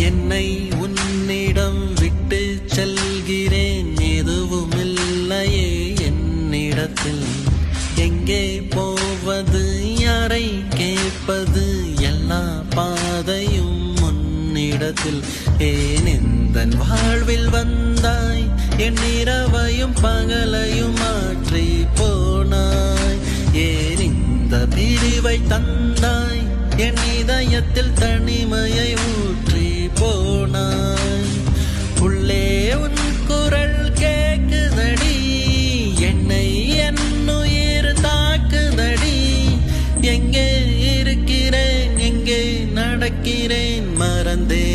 என்னை உன்னிடம் விட்டு செல்கிறேன், எதுவும் இல்லையே என்னிடத்தில். எங்கே போவது, யாரை கேட்பது, எல்லா பாதையும் முன்னிடத்தில். ஏன் எந்தன் வாழ்வில் வந்தாய், என் இரவையும் பகலையும் மாற்றி போனாய். ஏன் இந்த பிரிவை தந்தாய், என் இதயத்தில் தனிமையை ஊற்றி போனாய். உள்ளே உன் குரல் கேக்குதடி, என்னை என்னுயிர் தாக்குதடி. எங்கே இருக்கிறேன், எங்கே நடக்கிறேன், மறந்தே